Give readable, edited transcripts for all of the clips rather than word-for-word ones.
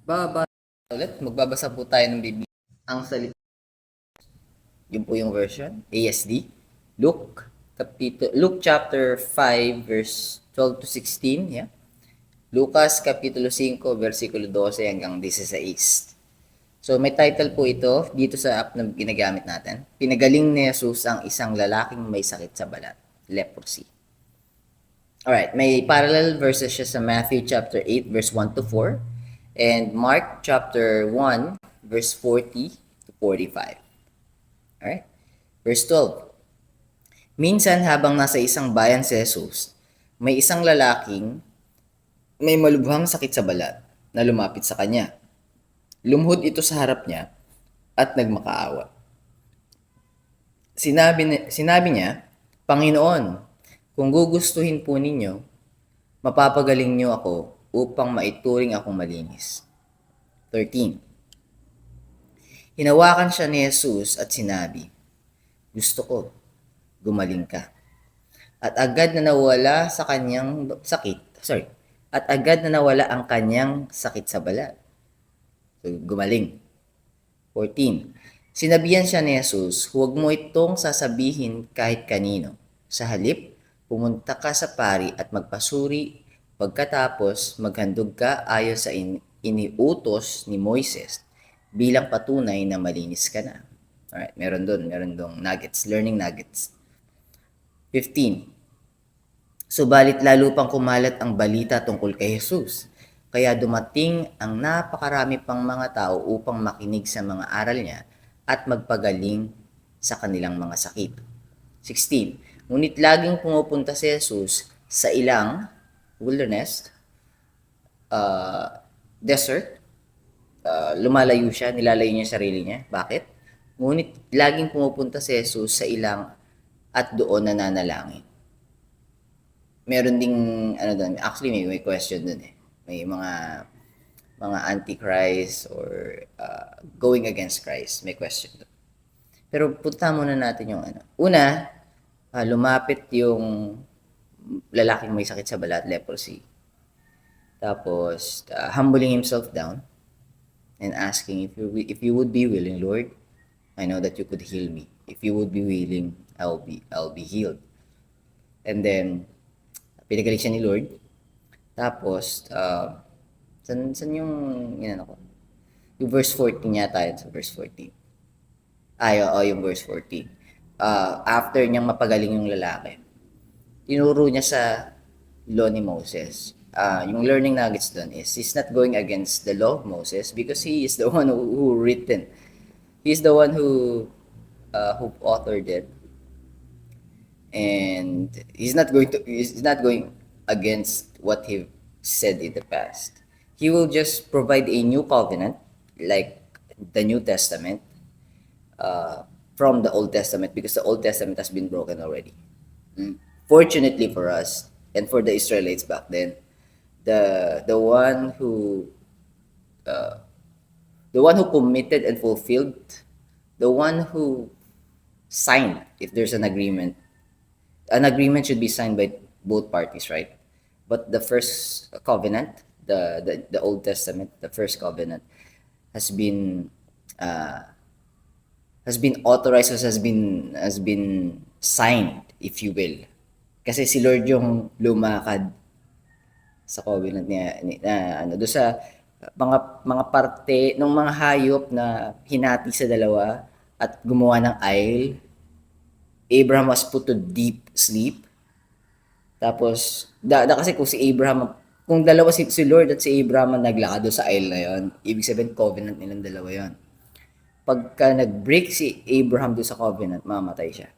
Baba ulit, magbabasa po tayo ng Biblia. Ang salita, yun po yung version, ASD. Luke chapter 5, verse 12 to 16. Yeah. Lucas kapitulo 5, versikulo 12 hanggang 16. So may title po ito dito sa app na ginagamit natin. Pinagaling ni Jesus ang isang lalaking may sakit sa balat, leprosy. Alright, may parallel verses siya sa Matthew chapter 8, verse 1 to 4, and Mark chapter 1, verse 40 to 45. Alright, verse 12. Minsan habang nasa isang bayan si Jesus, may isang lalaking may malubhang sakit sa balat na lumapit sa kanya. Lumuhod ito sa harap niya at nagmakaawa. Sinabi niya, Panginoon, kung gugustuhin po ninyo, mapapagaling niyo ako upang maituring akong malinis. 13. Hinawakan siya ni Jesus at sinabi, Gusto ko, gumaling ka. At agad na nawala sa kanyang sakit. At agad na nawala ang kanyang sakit sa balat. So, gumaling. 14. Sinabihan siya ni Jesus, huwag mo itong sasabihin kahit kanino. Sa halip, pumunta ka sa pari at magpasuri. Pagkatapos, maghandog ka ayon sa iniutos ni Moises bilang patunay na malinis ka na. Alright, meron dong nuggets, learning nuggets. 15. Subalit lalo pang kumalat ang balita tungkol kay Jesus. Kaya dumating ang napakarami pang mga tao upang makinig sa mga aral niya at magpagaling sa kanilang mga sakit. 16. Ngunit laging pumupunta si Jesus sa ilang wilderness, desert. Lumalayo siya, nilalayo niya sarili niya. Bakit? Ngunit laging pumupunta si Jesus sa ilang at doon nananalangin. Meron ding doon, actually may question doon eh. May mga antichrist or going against Christ, may question doon. Pero punta muna natin yung Una, lumapit yung lalaking may sakit sa balat, leprosy. Tapos humbling himself down and asking, if you would be willing, Lord, I know that you could heal me. If you would be willing, I'll be healed. And then pinagaling siya ni Lord. Tapos, san yung, ko? Yung verse 14 yata yun, sa verse 14. Yung verse 14. After niyang mapagaling yung lalaki, tinuro niya sa law ni Moses. Yung learning nuggets doon is, he's not going against the law of Moses because he is the one who written. He's the one who authored it. And he's not going against what he said in the past. He will just provide a new covenant, like the New Testament, from the Old Testament, because the Old Testament has been broken already. Fortunately for us and for the Israelites back then, the one who committed and fulfilled, the one who signed, if there's an agreement should be signed by both parties, right? But the first covenant, the Old Testament, the first covenant, has been authorized, has been signed, if you will. Kasi si Lord yung lumakad sa covenant niya do sa mga parte ng mga hayop na hinati sa dalawa at gumawa ng aisle. Abraham was put to deep sleep. Tapos, kasi kung si Abraham, kung dalawa si Lord at si Abraham ang naglakad sa aisle na yon, ibig sabihin covenant nilang dalawa yon. Pagka nag-break si Abraham doon sa covenant, mamatay siya.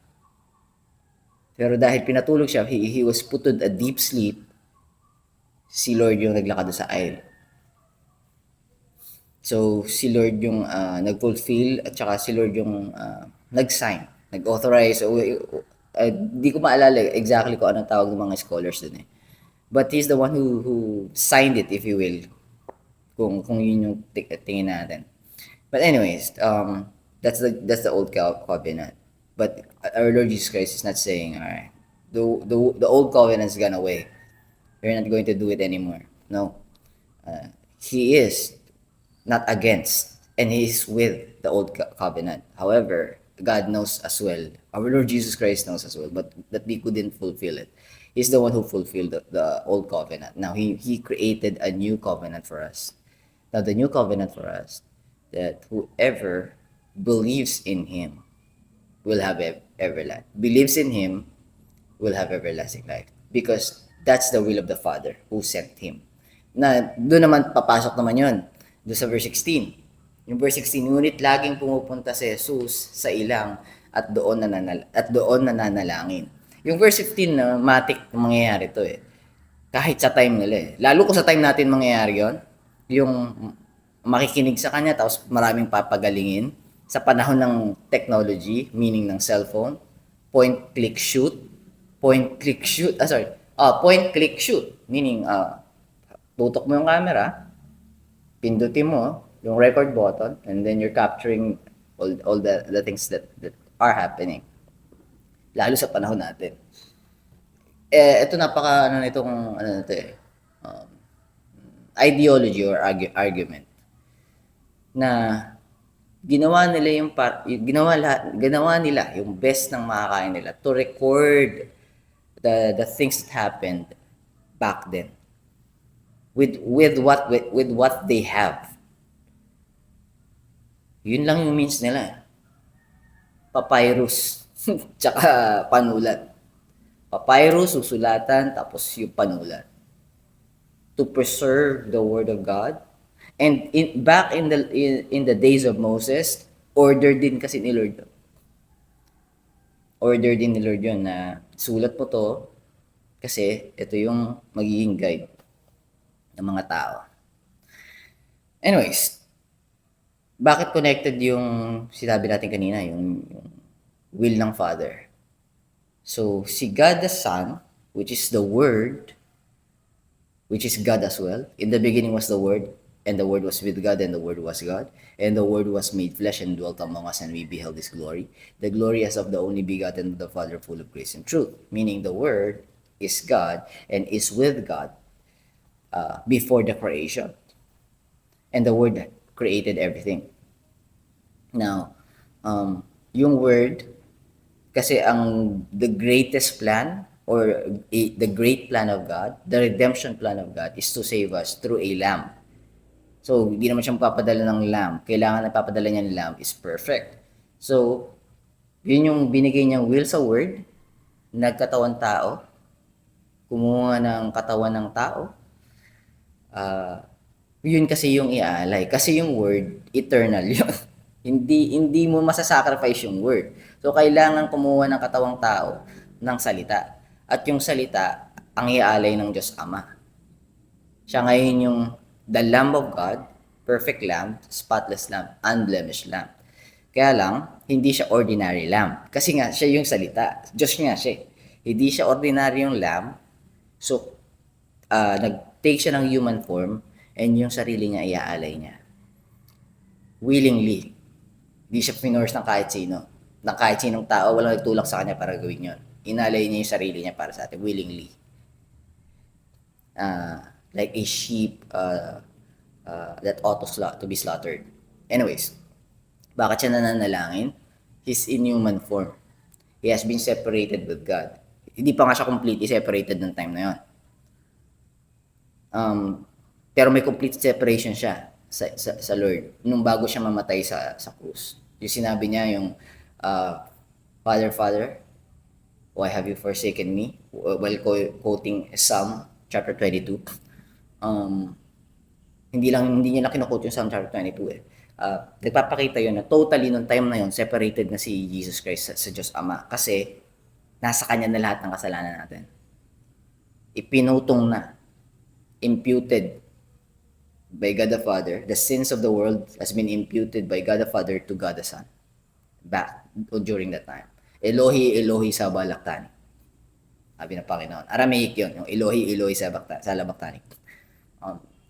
Pero dahil pinatulog siya, he was put to a deep sleep, si Lord yung naglakad sa aisle. So, si Lord yung nag-fulfill at saka si Lord yung nag-sign, nag-authorize. Di ko maalala exactly kung anong tawag ng mga scholars dun eh. But he's the one who signed it, if you will. Kung yun yung tingin natin. But anyways, that's the old covenant. But our Lord Jesus Christ is not saying, alright, the old covenant's gone away. We're not going to do it anymore. No. He is not against, and He is with the old covenant. However, God knows as well, our Lord Jesus Christ knows as well, but that we couldn't fulfill it. He's the one who fulfilled the old covenant. Now, He created a new covenant for us. Now, the new covenant for us, that whoever believes in Him will have everlasting. Believes in Him will have everlasting life. Because that's the will of the Father who sent Him. Na doon naman papasok naman yon doon sa verse 16. Yung verse 16, ngunit laging pumupunta si Jesus sa ilang at doon nananalangin. Yung verse 15 na matik mangyayari to eh. Kahit sa time nila eh. Lalo kung sa time natin mangyayari yon, yung makikinig sa kanya tapos maraming papagalingin sa panahon ng technology, meaning ng cellphone, point click shoot, point click shoot, point click shoot, meaning tutok mo yung camera, pindutin mo yung record button, and then you're capturing all the things that are happening. Lalo sa panahon natin. Ito napaka ano nitong ano nito eh. Ideology or argument na ginawa nila yung best ng makakain nila to record the things that happened back then with what they have. Yun lang yung means nila. Papyrus tsaka panulat. Papyrus, susulatan, tapos yung panulat. To preserve the word of God. And back in the days of Moses, order din kasi ni Lord. Order din ni Lord yun na sulat mo to kasi ito yung magiging guide ng mga tao. Anyways, bakit connected yung sinabi natin kanina, yung will ng Father? So, si God the Son, which is the Word, which is God as well. In the beginning was the Word, and the Word was with God, and the Word was God. And the Word was made flesh and dwelt among us, and we beheld His glory. The glory as of the only begotten of the Father, full of grace and truth. Meaning the Word is God, and is with God before the creation. And the Word created everything. Now, yung Word, kasi the greatest plan, or the great plan of God, the redemption plan of God, is to save us through a lamb. So, hindi naman siya magpapadala ng lamb. Kailangan na papadala niya ng lamb is perfect. So, yun yung binigay niyang will sa Word, nagkatawan tao, kumuha ng katawan ng tao. Yun kasi yung iaalay. Kasi yung Word, eternal yun. hindi mo masasacrifice yung Word. So, kailangan kumuha ng katawang tao ng salita. At yung salita, ang iaalay ng Diyos Ama. Siya ngayon yung the Lamb of God, perfect Lamb, spotless Lamb, unblemished Lamb. Kaya lang, hindi siya ordinary lamb. Kasi nga, siya yung salita. Diyos nga siya. Hindi siya ordinaryong lamb. So, nag-take siya ng human form, and yung sarili niya, iaalay niya. Willingly. Hindi siya pinorse ng kahit sino. Ng kahit sinong tao, walang nagtulak sa kanya para gawin yun. Inalay niya yung sarili niya para sa atin, willingly. Like a sheep that ought to be slaughtered. Anyways, bakit siya nananalangin? He's in human form. He has been separated with God. Hindi pa nga siya completely separated ng time na yun. Pero may complete separation siya sa Lord nung bago siya mamatay sa krus. Yung sinabi niya yung Father, Father, why have you forsaken me? While quoting Psalm chapter 22. Hindi niya lang kinukot yung Psalm chapter 22 eh. Nagpapakita yun na totally nung time na yun, separated na si Jesus Christ sa Diyos Ama. Kasi nasa Kanya na lahat ng kasalanan natin. Ipinutong na, imputed by God the Father. The sins of the world has been imputed by God the Father to God the Son. Back during that time. Elohi, Elohi sabachthani. Sabi ng Panginoon. Aramaic yun. Yung Elohi, Elohi sabachthani.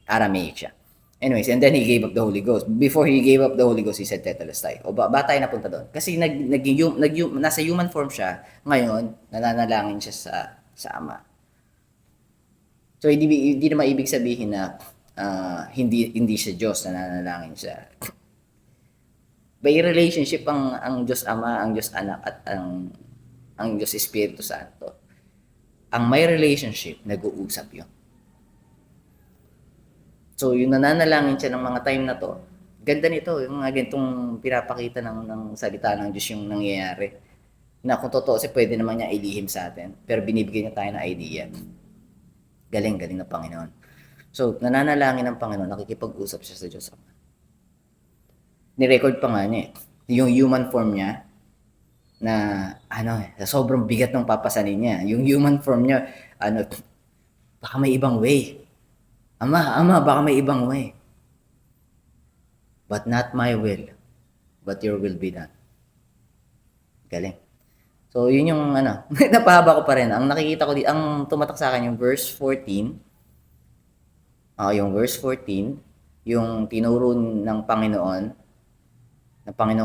Aramaic siya. Anyways, and then He gave up the Holy Ghost. Before He gave up the Holy Ghost, He said, Tetelestai. O ba tayo napunta doon? Kasi nasa human form siya. Ngayon, nananalangin siya sa Ama. So, hindi na maibig sabihin na hindi siya Diyos, nananalangin siya. By relationship ang Diyos Ama, ang Diyos Anak at ang Diyos Espiritu Santo. Ang may relationship, nag-uusap 'yon. So, yung nananalangin siya ng mga time na to, ganda nito, yung mga ganitong pinapakita ng salita ng Diyos yung nangyayari. Na kung totoo kasi pwede naman niya ilihim sa atin, pero binibigyan niya tayo ng idea. Galing ng Panginoon. So, nananalangin ng Panginoon, nakikipag-usap siya sa Diyos Ama. Ni-record pa nga niya yung human form niya, na sa sobrang bigat ng papasanin niya. Yung human form niya, baka may ibang way. Ama, baka may ibang way. But not my will, but your will be done. Galing. So, yun yung napahaba ko pa rin. Ang nakikita ko dito, ang tumatak sa akin yung verse 14. Yung verse 14, yung tinuro ng Panginoong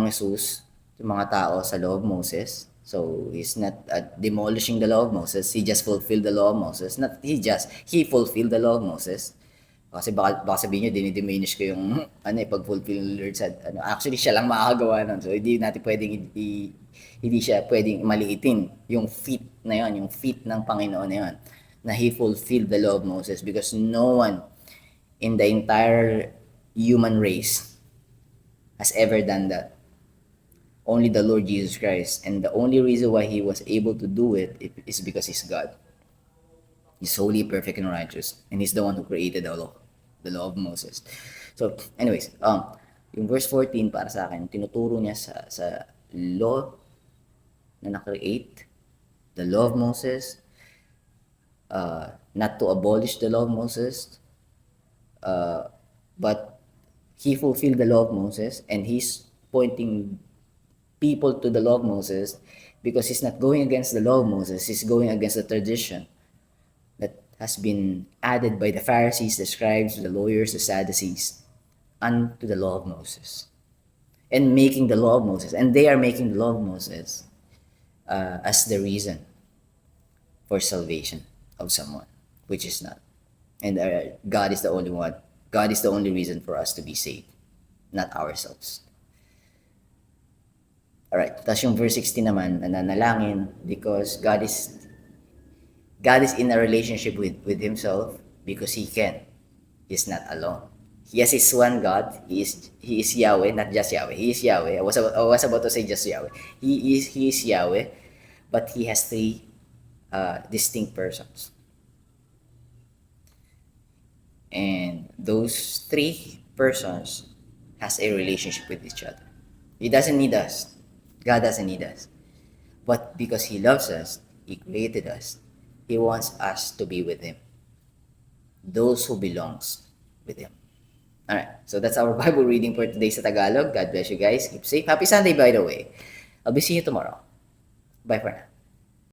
Jesus, yung mga tao sa law of Moses. So, he's not demolishing the law of Moses. He just fulfilled the law of Moses. He fulfilled the law of Moses. Kasi baka sabihin nyo, dinidiminish ko yung pag-fulfill ng Lord sa, actually siya lang makakagawa nun. So, hindi natin pwedeng, hindi siya pwedeng maliitin yung feat na yon, yung feat ng Panginoon na yon, na He fulfilled the law of Moses, because no one in the entire human race has ever done that. Only the Lord Jesus Christ. And the only reason why He was able to do it is because He's God. He's holy, perfect, and righteous. And He's the one who created the law of Moses. So, anyways, yung verse 14 para sa akin, tinuturo niya sa law na na-create, the law of Moses, not to abolish the law of Moses, but He fulfilled the law of Moses, and He's pointing people to the law of Moses, because He's not going against the law of Moses, He's going against the tradition that has been added by the Pharisees, the scribes, the lawyers, the Sadducees, unto the law of Moses. And making the law of Moses, and they are making the law of Moses as the reason for salvation of someone, which is not. And God is the only one. God is the only reason for us to be saved, not ourselves. Alright, tapos yung verse 16 naman, nananalangin because God is in a relationship with Himself, because He can. He's not alone. He has His one God. He is Yahweh, not just Yahweh. He is Yahweh. I was about to say just Yahweh. He is Yahweh, but He has three distinct persons. And those three persons has a relationship with each other. He doesn't need us. God doesn't need us. But because He loves us, He created us. He wants us to be with Him. Those who belongs with Him. Alright, so that's our Bible reading for today sa Tagalog. God bless you guys. Keep safe. Happy Sunday, by the way. I'll be seeing you tomorrow. Bye for now.